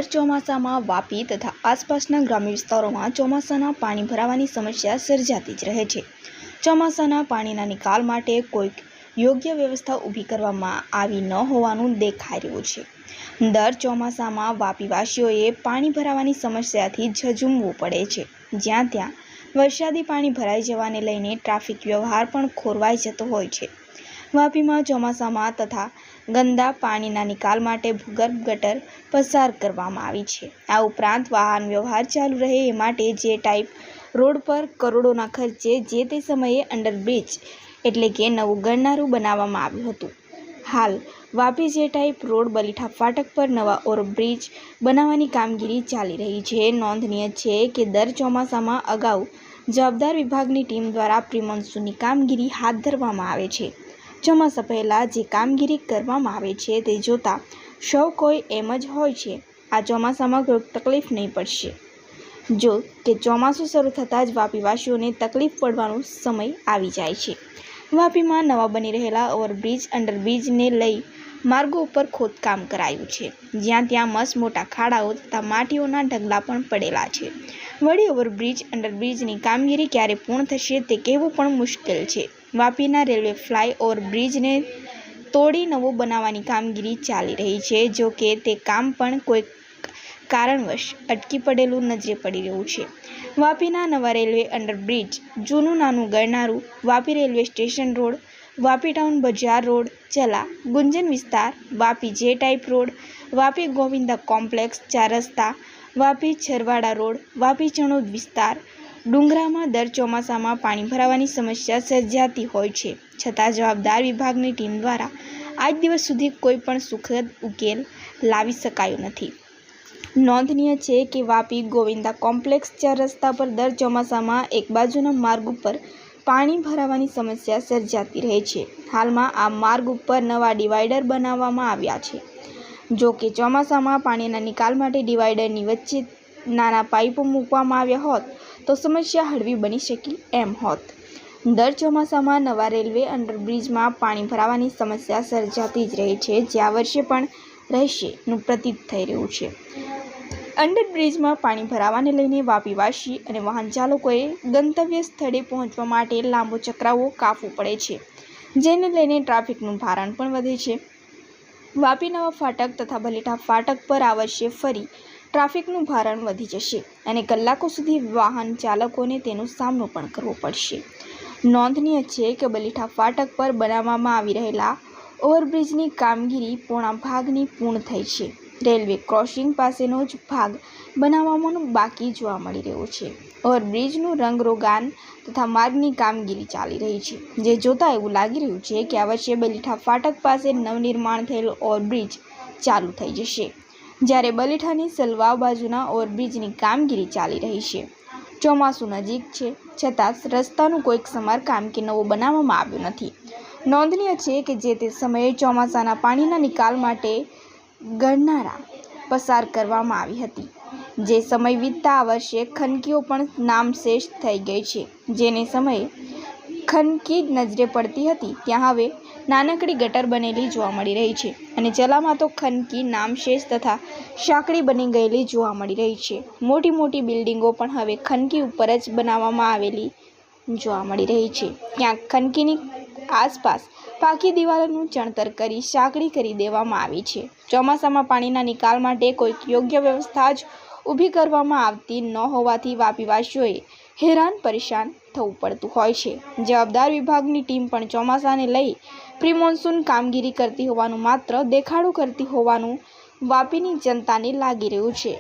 દર ચોમાસામાં વાપી તથા આસપાસના ગ્રામ્ય વિસ્તારોમાં ચોમાસાના પાણી ભરાવાની સમસ્યા સર્જાતી જ રહે છે. ચોમાસાના પાણીના નિકાલ માટે કોઈ યોગ્ય વ્યવસ્થા ઊભી કરવામાં આવી ન હોવાનું દેખાઈ રહ્યું છે. દર ચોમાસામાં વાપીવાસીઓએ પાણી ભરાવાની સમસ્યાથી ઝઝૂમવું પડે છે. જ્યાં ત્યાં વરસાદી પાણી ભરાઈ જવાને લઈને ટ્રાફિક વ્યવહાર પણ ખોરવાઈ જતો હોય છે. વાપીમાં ચોમાસામાં તથા ગંદા પાણીના નિકાલ માટે ભૂગર્ભ ગટર પસાર કરવામાં આવી છે. આ ઉપરાંત વાહન વ્યવહાર ચાલુ રહે એ માટે જે ટાઈપ રોડ પર કરોડોના ખર્ચે જે તે સમયે અંડરબ્રિજ એટલે કે નવું ગરનારું બનાવવામાં આવ્યું હતું. હાલ Vapi J type road Balitha ફાટક પર નવા ઓવરબ્રિજ બનાવવાની કામગીરી ચાલી રહી છે. નોંધનીય છે કે દર ચોમાસામાં અગાઉ જવાબદાર વિભાગની ટીમ દ્વારા પ્રી મોન્સૂનની કામગીરી હાથ ધરવામાં આવે છે. ચોમાસા પહેલાં જે કામગીરી કરવામાં આવે છે તે જોતાં સૌ કોઈ એમ જ હોય છે આ ચોમાસામાં કોઈ તકલીફ નહીં પડશે. જો કે ચોમાસું શરૂ થતાં જ વાપીવાસીઓને તકલીફ પડવાનો સમય આવી જાય છે. વાપીમાં નવા બની રહેલા ઓવરબ્રિજ અંડરબ્રિજને લઈ માર્ગો ઉપર ખોદકામ કરાયું છે. જ્યાં ત્યાં મસ્ત મોટા ખાડાઓ તથા માટીઓના ઢગલા પણ પડેલા છે. વળી ઓવરબ્રિજ અંડરબ્રિજની કામગીરી ક્યારે પૂર્ણ થશે તે કહેવું પણ મુશ્કેલ છે. વાપીના રેલવે ફ્લાય ઓવરબ્રિજને તોડી નવો બનાવવાની કામગીરી ચાલી રહી છે. જો કે તે કામ પણ કોઈ કારણવશ અટકી પડેલું નજરે પડી રહ્યું છે. વાપીના નવા રેલવે અંડરબ્રિજ, જૂનું નાનું ગરનારું, Vapi railway station road, Vapi town Bazar road, ચલા ગુંજન વિસ્તાર, Vapi J type road, Vapi Govinda complex 4 રસ્તા, વાપી છરવાડા રોડ, વાપી ચણોદ વિસ્તાર, ડુંગરામાં દર ચોમાસામાં પાણી ભરાવાની સમસ્યા સર્જાતી હોય છે. છતાં જવાબદાર વિભાગની ટીમ દ્વારા આજ દિવસ સુધી કોઈ પણ સુખદ ઉકેલ લાવી શકાયો નથી. નોંધનીય છે કે વાપી ગોવિંદા કોમ્પ્લેક્સ 4 રસ્તા પર દર ચોમાસામાં એક બાજુના માર્ગ ઉપર પાણી ભરાવાની સમસ્યા સર્જાતી રહે છે. હાલમાં આ માર્ગ ઉપર નવા ડિવાઈડર બનાવવામાં આવ્યા છે. જો કે ચોમાસામાં પાણીના નિકાલ માટે ડિવાઈડરની વચ્ચે નાના પાઇપો મૂકવામાં આવ્યા હોત તો સમસ્યા હળવી બની શકી એમ હોત. દર ચોમાસામાં નવા રેલવે અંડરબ્રિજમાં પાણી ભરાવાની સમસ્યા સર્જાતી જ રહે છે, જે આ વર્ષે પણ રહેશેનું પ્રતીત થઈ રહ્યું છે. અંડરબ્રિજમાં પાણી ભરાવાને લઈને વાપીવાસી અને વાહન ચાલકોએ ગંતવ્ય સ્થળે પહોંચવા માટે લાંબો ચક્રાવો કાપવો પડે છે, જેને લઈને ટ્રાફિકનું ભારણ પણ વધે છે. વાપી નવા ફાટક તથા બલીઠા ફાટક પર આ વર્ષે ફરી ટ્રાફિકનું ભારણ વધી જશે અને કલાકો સુધી વાહન ચાલકોને તેનો સામનો પણ કરવો પડશે. નોંધનીય છે કે બલીઠા ફાટક પર બનાવવામાં આવી રહેલા ઓવરબ્રિજની કામગીરી પોણા ભાગની પૂર્ણ થઈ છે. રેલવે ક્રોસિંગ પાસેનો જ ભાગ બનાવવાનું બાકી જોવા મળી રહ્યો છે. ઓવરબ્રિજનું રંગરોગાન તથા માર્ગની કામગીરી ચાલી રહી છે, જે જોતાં એવું લાગી રહ્યું છે કે આ વર્ષે બલીઠા ફાટક પાસે નવનિર્માણ થયેલ ઓવરબ્રિજ ચાલુ થઈ જશે, જ્યારે બલીઠાની સલવાવ બાજુના ઓવરબ્રિજની કામગીરી ચાલી રહી છે. ચોમાસું નજીક છે, છતાં રસ્તાનું કોઈક સમારકામ કે નવું બનાવવામાં આવ્યું નથી. નોંધનીય છે કે જે તે સમયે ચોમાસાના પાણીના નિકાલ માટે ગરનારા પસાર કરવામાં આવી હતી. જે સમય વીતતા આ વર્ષે ખનકીઓ પણ નામશેષ થઈ ગઈ છે. જેને સમયે ખનકી નજરે પડતી હતી ત્યાં હવે નાનકડી ગટર બનેલી જોવા મળી રહી છે અને ચલામાં તો ખનકી નામશેષ તથા સાંકડી બની ગયેલી જોવા મળી રહી છે. મોટી મોટી બિલ્ડિંગો પણ હવે ખનકી ઉપર જ બનાવવામાં આવેલી જોવા મળી રહી છે. ક્યાંક ખનકીની આસપાસ પાકી દિવાલોનું ચણતર કરી સાંકડી કરી દેવામાં આવી છે. ચોમાસામાં પાણીના નિકાલ માટે કોઈક યોગ્ય વ્યવસ્થા જ ઊભી કરવામાં આવતી ન હોવાથી વાપીવાસીઓએ હેરાન પરેશાન થવું પડતું હોય છે. જવાબદાર વિભાગની ટીમ પણ ચોમાસાને લઈ પ્રી મોન્સૂન કામગીરી કરતી હોવાનું માત્ર દેખાડો કરતી હોવાનું વાપીની જનતાને લાગી રહ્યું છે.